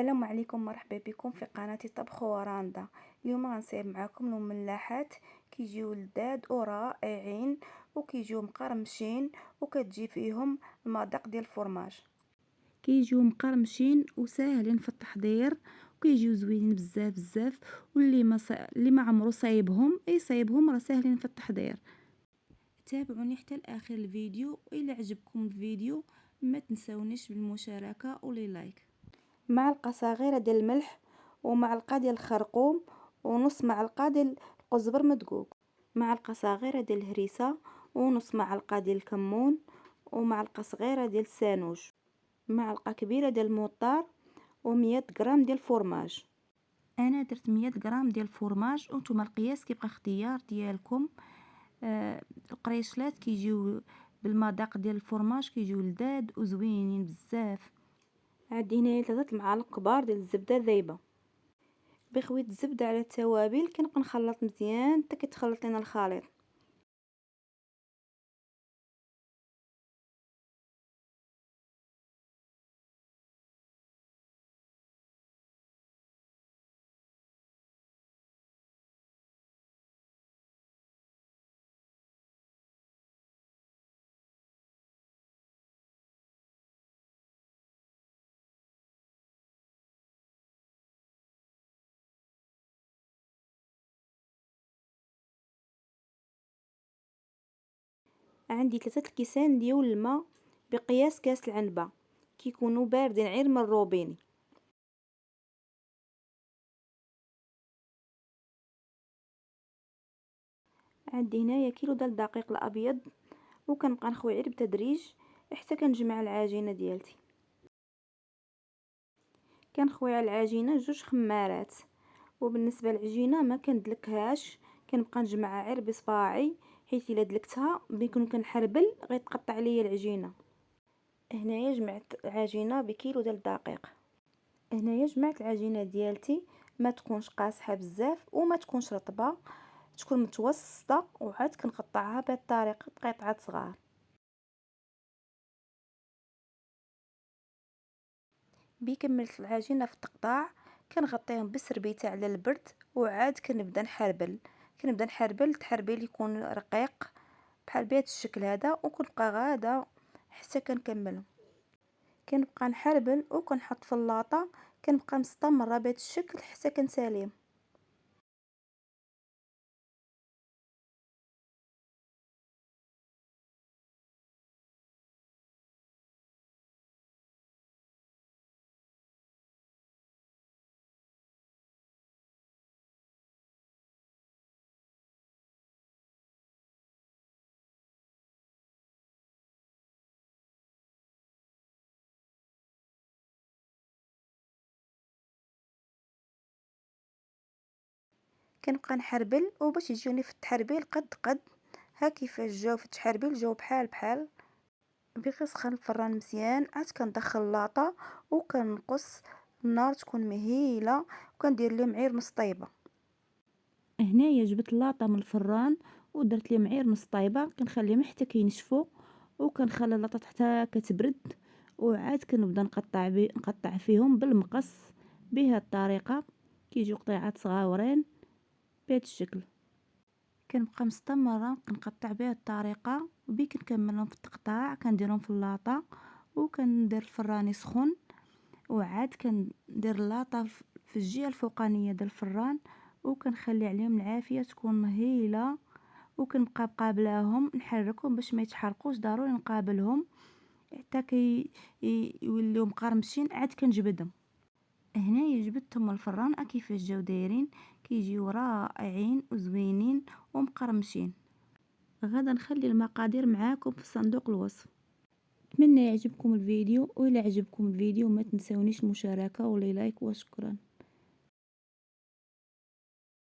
السلام عليكم، مرحبا بكم في قناة طبخ وراندا. اليوم غنصايب معكم المملحات كيجيو لذاذ ورائعين وكيجيو مقرمشين وكتجي فيهم المذاق ديال الفرماج. كيجيو مقرمشين وساهلين في التحضير وكيجيو زوينين بزاف بزاف، واللي ما عمرو صايبهم يصايبهم، راه ساهلين في التحضير. تابعوني حتى لاخر الفيديو، والى عجبكم الفيديو ما تنسونيش بالمشاركه لايك. معلقه صغيره ديال الملح، ومعلقه ديال الخرقوم، ونص معلقه ديال القزبر مدقوق، معلقه صغيره ديال الهريسه، ونص معلقه ديال الكمون، ومعلقه صغيره ديال السانوج، معلقه كبيره ديال المطار، و100 غرام ديال الفرماج. انا درت 100 غرام ديال الفرماج، وانتم القياس كيبقى اختيار ديالكم. القريشلات كيجيو بالمذاق ديال الفرماج، كيجيو لذاذ وزوينين بزاف. عندي هنايا 3 معالق كبار ديال الزبده ذايبه بخويت الزبده على التوابل. كنبقى نخلط مزيان حتى كيتخلط لنا الخليط. عندي 3 كيسان ديال الماء بقياس كاس العنبه، كيكونوا باردين غير من الروبيني. عندي هنايا كيلو ديال الدقيق الابيض، وكنبقى نخوي غير بتدريج حتى كنجمع العجينه ديالتي. كنخوي على العجينه 2 خمارات، وبالنسبه للعجينه ما كندلكهاش، كنبقى نجمعها غير بصباعي، حيت الا دلكتها بيكون كنحربل غيتقطع ليا العجينه. هنايا جمعت العجينه بكيلو ديال الدقيق. هنايا جمعت العجينه ديالتي، ما تكونش قاصحه بزاف وما تكونش رطبه، تكون متوسطه، وعاد كنقطعها بهذه الطريقه بقطعات صغار. كملت العجينه في التقطاع، كنغطيهم بالسربيته على البرد، وعاد كنبدا نحربل التحربيل يكون رقيق بحال بهذا الشكل هذا، وكنبقى غاده حتى كنكملهم. كنبقى نحربل وكنحط في اللاطه، كنبقى مستمره بهذا الشكل حتى كنساليهم. كنبقى نحربل، وباش يجوني في التحربيل قد ها كيفاش جاو في التحربيل، جاو بحال بغي سخن الفران مزيان. عاد كندخل اللاطه وكنقص النار تكون مهيله، وكندير لهم عير نص طيبه. هنايا جبت اللاطه من الفران ودرت لهم عير نص طيبه، كنخليهم حتى كينشفوا، وكنخلي اللاطه حتى كتبرد، وعاد كنبدا نقطع فيهم بالمقص بهذه الطريقه. كيجيو قطيعات صغاورين بهذا الشكل. كنبقى مستمره كنقطع بهذه الطريقه، كنكملهم في التقطاع، كنديرهم في اللاطه، وكندير الفران يسخن، وعاد كندير اللاطه في الجهه الفوقانيه ديال الفران، وكنخلي عليهم العافيه تكون مهيله، وكنبقى قابلاهم نحركهم باش ما يتحرقوش. ضروري نقابلهم حتى يوليو مقرمشين، عاد كنجبدهم. هنايا جبدتهم من الفران كيفاش جاو دايرين، كيجيو رائعين وزوينين ومقرمشين. غدا نخلي المقادير معاكم في صندوق الوصف. اتمنى يعجبكم الفيديو، والى عجبكم الفيديو ما تنسونيش المشاركه ولايك، وشكرا.